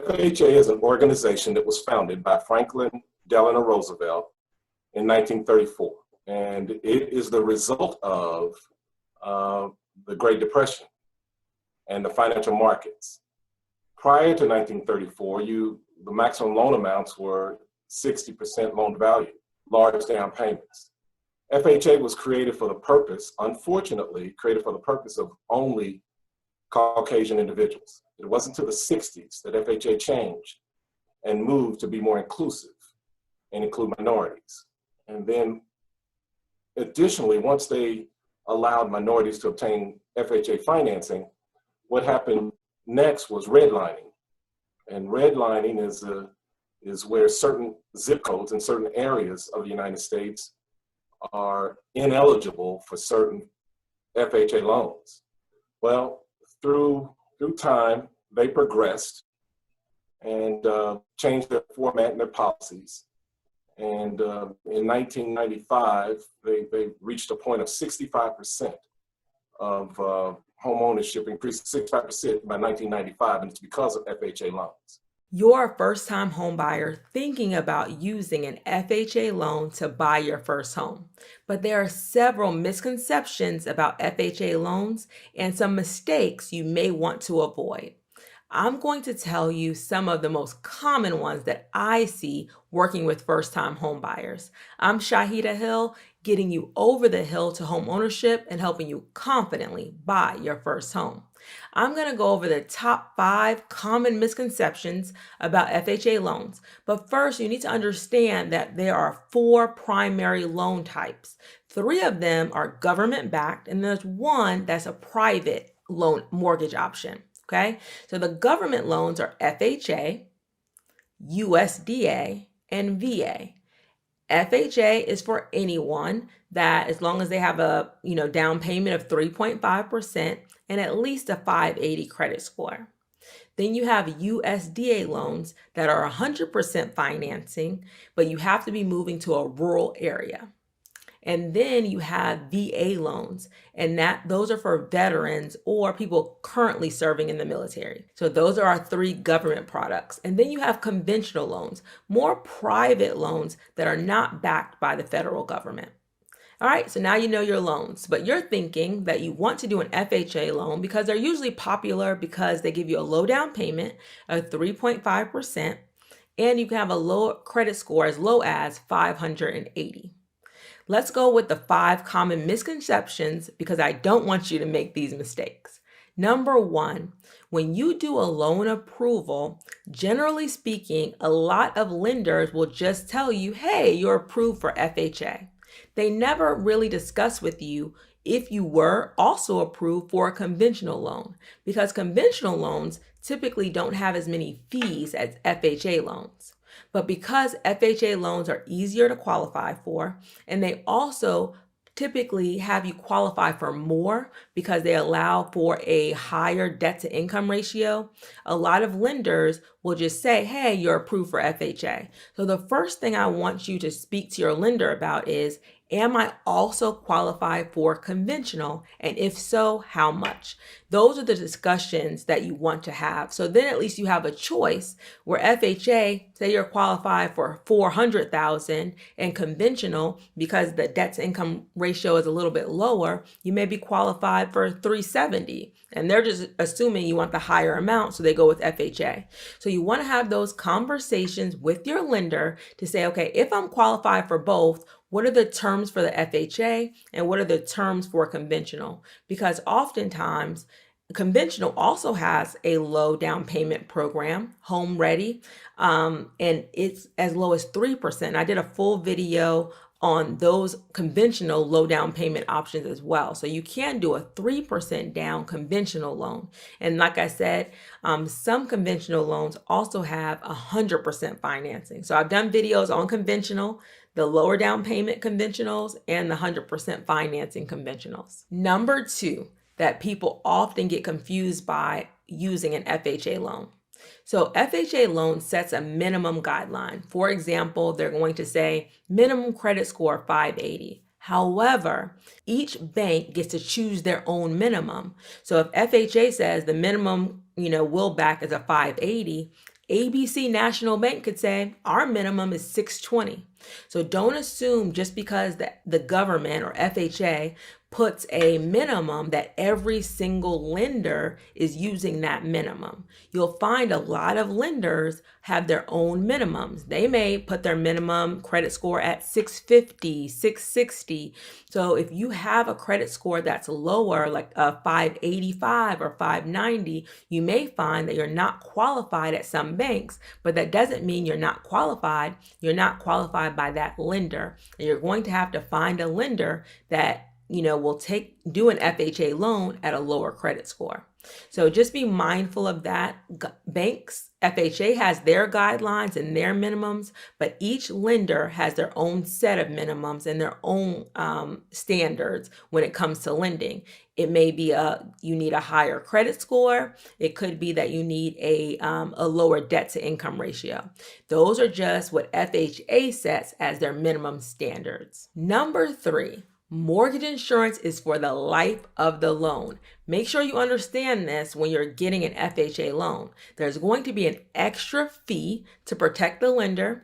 FHA is an organization that was founded by Franklin Delano Roosevelt in 1934, and it is the result of the Great Depression and the financial markets. Prior to 1934, the maximum loan amounts were 60% loan value, large down payments. FHA was created for the purpose, unfortunately, created for the purpose of only Caucasian individuals. It wasn't until the 60s that FHA changed and moved to be more inclusive and include minorities. And then additionally, once they allowed minorities to obtain FHA financing, what happened next was redlining. And redlining is where certain zip codes in certain areas of the United States are ineligible for certain FHA loans. Well, through time, they progressed and changed their format and their policies. And in 1995, they reached a point of 65% of home ownership, increased 65% by 1995, and it's because of FHA loans. You're a first-time home buyer thinking about using an FHA loan to buy your first home. But there are several misconceptions about FHA loans and some mistakes you may want to avoid. I'm going to tell you some of the most common ones that I see working with first-time home buyers. I'm Shaheedah Hill, getting you over the hill to home ownership and helping you confidently buy your first home. I'm going to go over the top 5 common misconceptions about FHA loans. But first, you need to understand that there are 4 primary loan types. 3 of them are government-backed, and there's one that's a private loan mortgage option. Okay, so the government loans are FHA, USDA, and VA. FHA is for anyone that, as long as they have a down payment of 3.5% and at least a 580 credit score. Then you have USDA loans that are 100% financing, but you have to be moving to a rural area. And then you have VA loans, and those are for veterans or people currently serving in the military. So those are our 3 government products. And then you have conventional loans, more private loans that are not backed by the federal government. All right, so now you know your loans, but you're thinking that you want to do an FHA loan because they're usually popular because they give you a low down payment of 3.5%, and you can have a low credit score as low as 580. Let's go with the 5 common misconceptions because I don't want you to make these mistakes. Number 1, when you do a loan approval, generally speaking, a lot of lenders will just tell you, hey, you're approved for FHA. They never really discuss with you if you were also approved for a conventional loan, because conventional loans typically don't have as many fees as FHA loans. But because FHA loans are easier to qualify for, and they also typically have you qualify for more because they allow for a higher debt to income ratio, a lot of lenders will just say, hey, you're approved for FHA. So the first thing I want you to speak to your lender about is, am I also qualified for conventional? And if so, how much? Those are the discussions that you want to have. So then at least you have a choice where FHA, say you're qualified for $400,000, and conventional, because the debt to income ratio is a little bit lower, you may be qualified for $370,000. And they're just assuming you want the higher amount, so they go with FHA. So you want to have those conversations with your lender to say, okay, if I'm qualified for both, what are the terms for the FHA and what are the terms for conventional? Because oftentimes conventional also has a low down payment program, Home Ready, and it's as low as 3%. I did a full video on those conventional low down payment options as well. So you can do a 3% down conventional loan. And like I said, some conventional loans also have 100% financing. So I've done videos on conventional, the lower down payment conventionals, and the 100% financing conventionals. Number 2, that people often get confused by using an FHA loan. So FHA loan sets a minimum guideline. For example, they're going to say minimum credit score 580. However, each bank gets to choose their own minimum. So if FHA says the minimum, will back is a 580, ABC National Bank could say our minimum is 620. So don't assume just because the government or FHA puts a minimum that every single lender is using that minimum. You'll find a lot of lenders have their own minimums. They may put their minimum credit score at 650, 660. So if you have a credit score that's lower, like a 585 or 590, you may find that you're not qualified at some banks, but that doesn't mean you're not qualified. You're not qualified by that lender. And you're going to have to find a lender that will do an FHA loan at a lower credit score. So just be mindful of that. Banks, FHA has their guidelines and their minimums, but each lender has their own set of minimums and their own standards when it comes to lending. It may be you need a higher credit score. It could be that you need a lower debt to income ratio. Those are just what FHA sets as their minimum standards. Number 3. Mortgage insurance is for the life of the loan. Make sure you understand this when you're getting an FHA loan. There's going to be an extra fee to protect the lender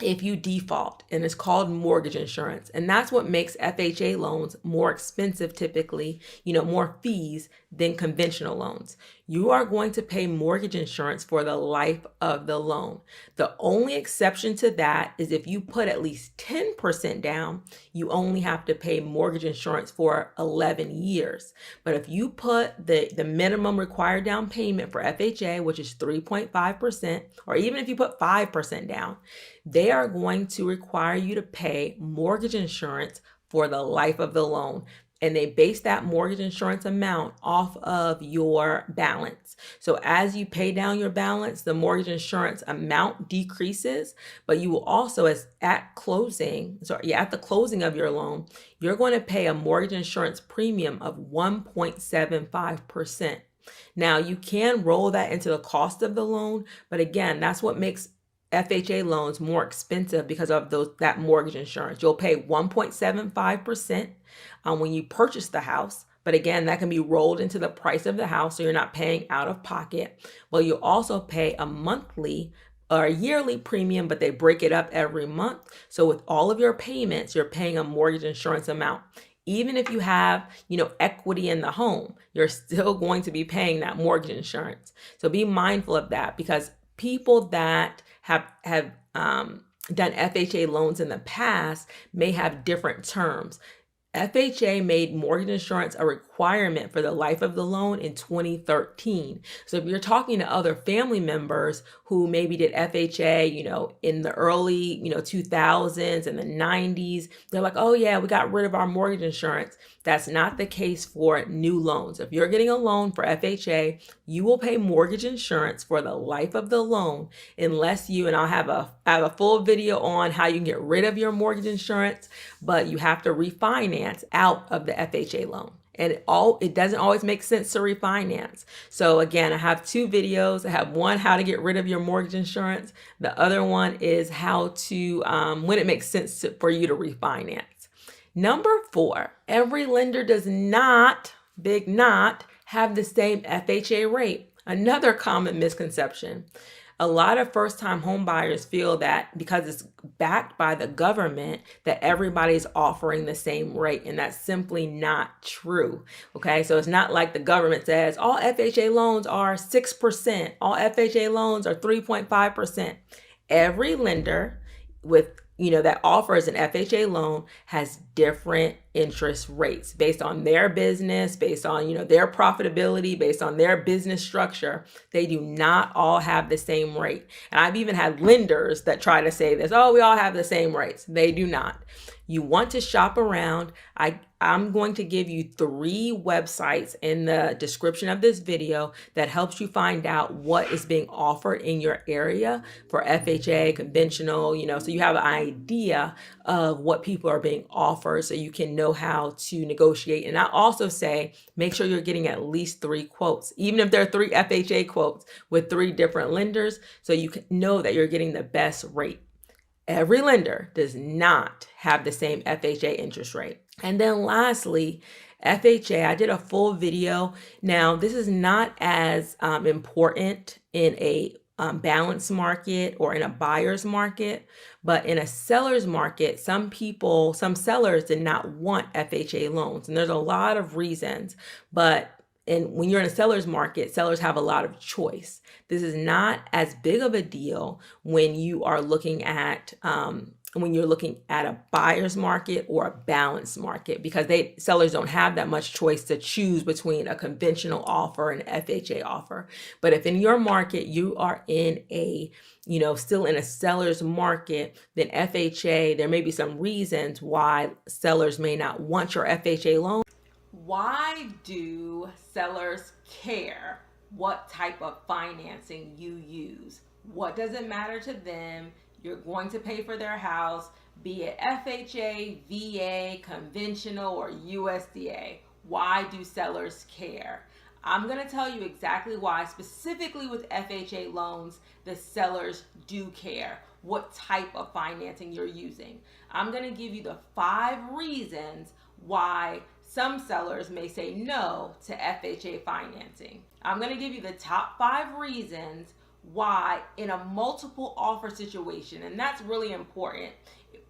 if you default, and it's called mortgage insurance. And that's what makes FHA loans more expensive typically, more fees than conventional loans. You are going to pay mortgage insurance for the life of the loan. The only exception to that is if you put at least 10% down, you only have to pay mortgage insurance for 11 years. But if you put the minimum required down payment for FHA, which is 3.5%, or even if you put 5% down, they are going to require you to pay mortgage insurance for the life of the loan. And they base that mortgage insurance amount off of your balance. So as you pay down your balance, the mortgage insurance amount decreases, but you will also, at the closing of your loan, you're going to pay a mortgage insurance premium of 1.75%. Now, you can roll that into the cost of the loan, but again, that's what makes FHA loans more expensive because of that mortgage insurance. You'll pay 1.75% when you purchase the house. But again, that can be rolled into the price of the house, so you're not paying out of pocket. Well, you also pay a monthly or a yearly premium, but they break it up every month. So with all of your payments, you're paying a mortgage insurance amount. Even if you have, equity in the home, you're still going to be paying that mortgage insurance. So be mindful of that, because people that have done FHA loans in the past may have different terms. FHA made mortgage insurance a requirement for the life of the loan in 2013. So if you're talking to other family members who maybe did FHA, in the early, 2000s and the 90s, they're like, oh yeah, we got rid of our mortgage insurance. That's not the case for new loans. If you're getting a loan for FHA, you will pay mortgage insurance for the life of the loan unless and I'll have a full video on how you can get rid of your mortgage insurance, but you have to refinance out of the FHA loan. And it doesn't always make sense to refinance. So again, I have 2 videos. I have one, how to get rid of your mortgage insurance. The other one is how to, when it makes sense for you to refinance. Number 4, every lender does not, big not, have the same FHA rate. Another common misconception. A lot of first-time home buyers feel that because it's backed by the government that everybody's offering the same rate, and that's simply not true. Okay, so it's not like the government says all FHA loans are 6%, all FHA loans are 3.5%. Every lender that offers an FHA loan has different interest rates based on their business, based on, their profitability, based on their business structure. They do not all have the same rate. And I've even had lenders that try to say this, oh, we all have the same rates. They do not. You want to shop around. I'm going to give you 3 websites in the description of this video that helps you find out what is being offered in your area for FHA, conventional, so you have an idea of what people are being offered so you can know how to negotiate. And I also say, make sure you're getting at least 3 quotes, even if there are 3 FHA quotes with 3 different lenders, so you can know that you're getting the best rate. Every lender does not have the same FHA interest rate. And then lastly, FHA, I did a full video. Now, this is not as important in a balanced market or in a buyer's market. But in a seller's market, some sellers did not want FHA loans. And there's a lot of reasons. But when you're in a seller's market, sellers have a lot of choice. This is not as big of a deal when you are looking at a buyer's market or a balanced market, because sellers don't have that much choice to choose between a conventional offer and an FHA offer. But if in your market you are in still in a seller's market, then FHA, there may be some reasons why sellers may not want your FHA loan. Why do sellers care what type of financing you use? What does it matter to them? You're going to pay for their house, be it FHA, VA, conventional, or USDA. Why do sellers care? I'm going to tell you exactly why, specifically with FHA loans, the sellers do care what type of financing you're using. I'm going to give you the 5 reasons why some sellers may say no to FHA financing. I'm going to give you the top 5 reasons why in a multiple offer situation, and that's really important.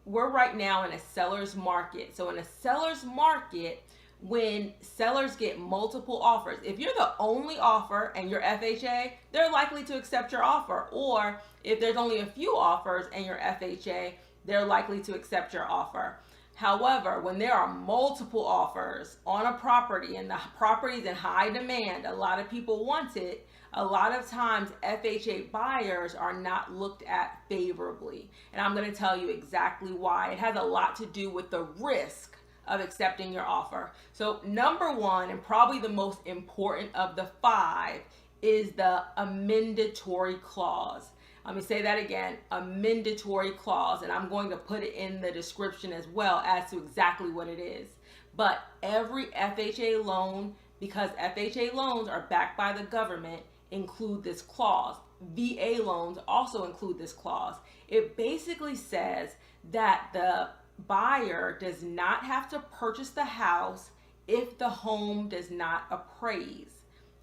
We're right now in a seller's market. So in a seller's market, when sellers get multiple offers, if you're the only offer and you're FHA, they're likely to accept your offer. Or if there's only a few offers and you're FHA, they're likely to accept your offer. However, when there are multiple offers on a property and the property is in high demand, a lot of people want it, a lot of times FHA buyers are not looked at favorably. And I'm going to tell you exactly why. It has a lot to do with the risk of accepting your offer. So number 1, and probably the most important of the 5, is the amendatory clause. Let me say that again, amendatory clause, and I'm going to put it in the description as well as to exactly what it is. But every FHA loan, because FHA loans are backed by the government, include this clause. VA loans also include this clause. It basically says that the buyer does not have to purchase the house if the home does not appraise.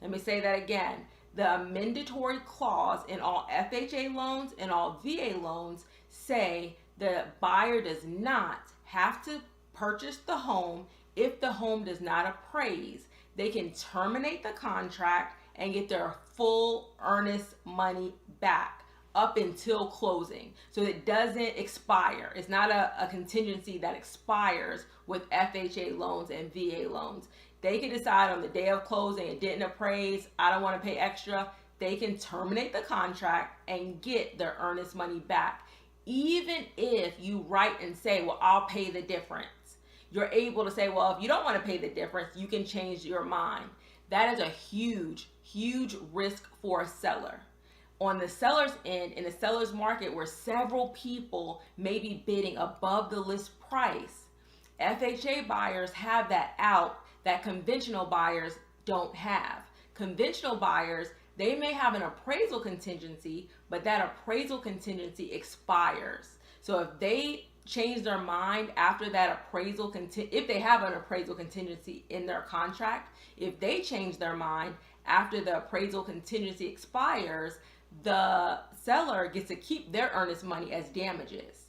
Let me say that again. The amendatory clause in all FHA loans and all VA loans say the buyer does not have to purchase the home if the home does not appraise. They can terminate the contract and get their full earnest money back up until closing. So it doesn't expire. It's not a contingency that expires with FHA loans and VA loans. They can decide on the day of closing, it didn't appraise, I don't want to pay extra. They can terminate the contract and get their earnest money back. Even if you write and say, well, I'll pay the difference. You're able to say, well, if you don't want to pay the difference, you can change your mind. That is a huge, huge risk for a seller. On the seller's end, in the seller's market where several people may be bidding above the list price, FHA buyers have that out that conventional buyers don't have. Conventional buyers, they may have an appraisal contingency, but that appraisal contingency expires. So if they change their mind after that appraisal, if they have an appraisal contingency in their contract, if they change their mind after the appraisal contingency expires, the seller gets to keep their earnest money as damages.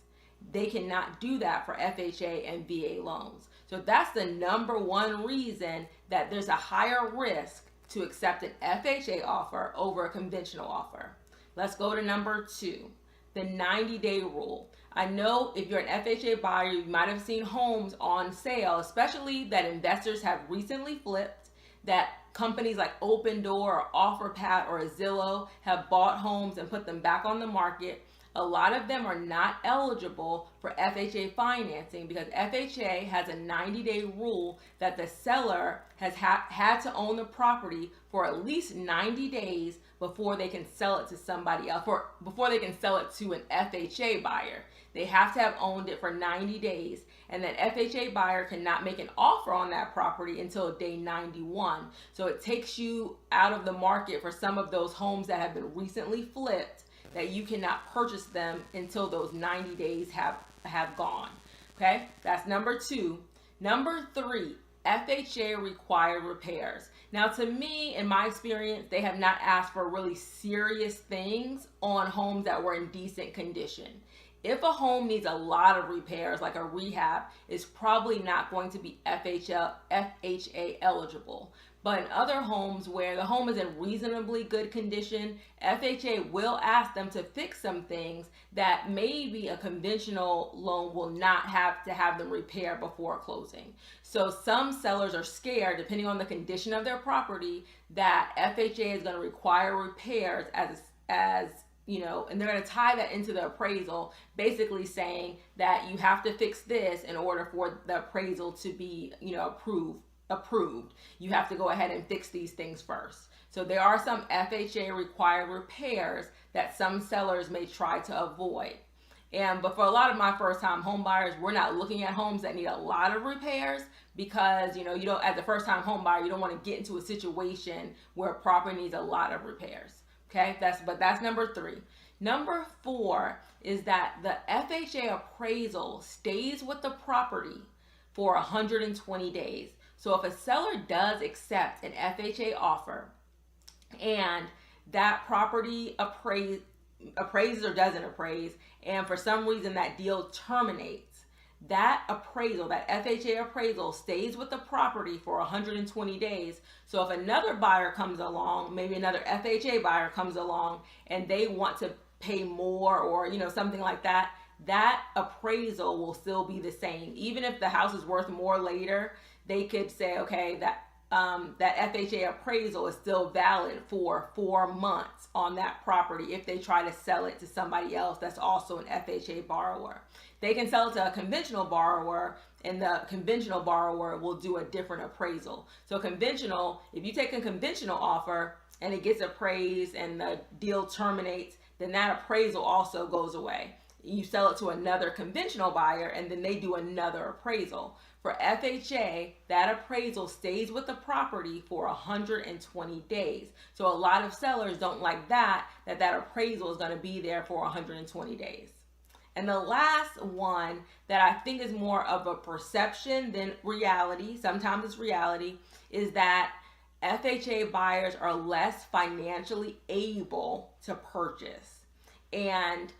They cannot do that for FHA and VA loans. So that's the number 1 reason that there's a higher risk to accept an FHA offer over a conventional offer. Let's go to number 2, the 90-day rule. I know if you're an FHA buyer, you might have seen homes on sale, especially that investors have recently flipped, that companies like Open Door or OfferPad or Zillow have bought homes and put them back on the market. A lot of them are not eligible for FHA financing because FHA has a 90-day rule that the seller has had to own the property for at least 90 days before they can sell it to somebody else, before they can sell it to an FHA buyer. They have to have owned it for 90 days, and that FHA buyer cannot make an offer on that property until day 91. So it takes you out of the market for some of those homes that have been recently flipped, that you cannot purchase them until those 90 days have gone. Okay, that's number 2. Number 3, FHA required repairs. Now, to me, in my experience, they have not asked for really serious things on homes that were in decent condition. If a home needs a lot of repairs, like a rehab, it's probably not going to be FHA eligible. But in other homes where the home is in reasonably good condition, FHA will ask them to fix some things that maybe a conventional loan will not have to have them repair before closing. So some sellers are scared, depending on the condition of their property, that FHA is going to require repairs as you know, and they're going to tie that into the appraisal, basically saying that you have to fix this in order for the appraisal to be, you know, approved. You have to go ahead and fix these things first. So there are some FHA required repairs that some sellers may try to avoid. But for a lot of my first time home buyers, we're not looking at homes that need a lot of repairs because, you know, you don't, as a first time home buyer, you don't want to get into a situation where a property needs a lot of repairs. Okay, that's number 3. Number 4 is that the FHA appraisal stays with the property for 120 days. So if a seller does accept an FHA offer and that property appraises or doesn't appraise, and for some reason that deal terminates, that appraisal, that FHA appraisal stays with the property for 120 days. So if another buyer comes along, maybe another FHA buyer comes along and they want to pay more or, you know, something like that, that appraisal will still be the same. Even if the house is worth more later, they could say, okay, that FHA appraisal is still valid for 4 months on that property if they try to sell it to somebody else that's also an FHA borrower. They can sell it to a conventional borrower, and the conventional borrower will do a different appraisal. So conventional, if you take a conventional offer and it gets appraised and the deal terminates, then that appraisal also goes away. You sell it to another conventional buyer and then they do another appraisal. For FHA, that appraisal stays with the property for 120 days. So a lot of sellers don't like that appraisal is going to be there for 120 days. And the last one that I think is more of a perception than reality, sometimes it's reality, is that FHA buyers are less financially able to purchase. And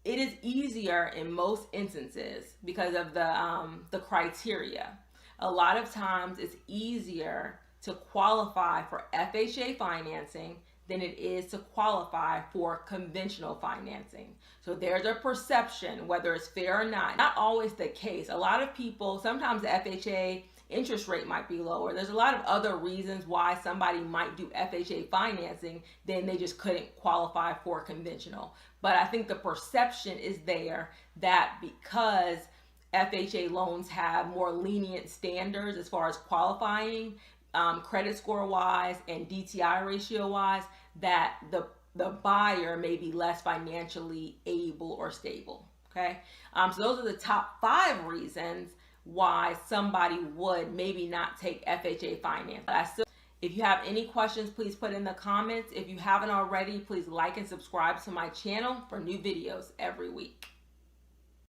it is easier in most instances because of the criteria. A lot of times it's easier to qualify for FHA financing than it is to qualify for conventional financing. So there's a perception, whether it's fair or not. Not always the case. A lot of people, sometimes the FHA interest rate might be lower. There's a lot of other reasons why somebody might do FHA financing, then they just couldn't qualify for conventional. But I think the perception is there that because FHA loans have more lenient standards as far as qualifying, credit score wise and DTI ratio wise, that the buyer may be less financially able or stable. Okay, so those are the top 5 reasons why somebody would maybe not take FHA finance. If you have any questions, please put in the comments. If you haven't already, please like and subscribe to my channel for new videos every week.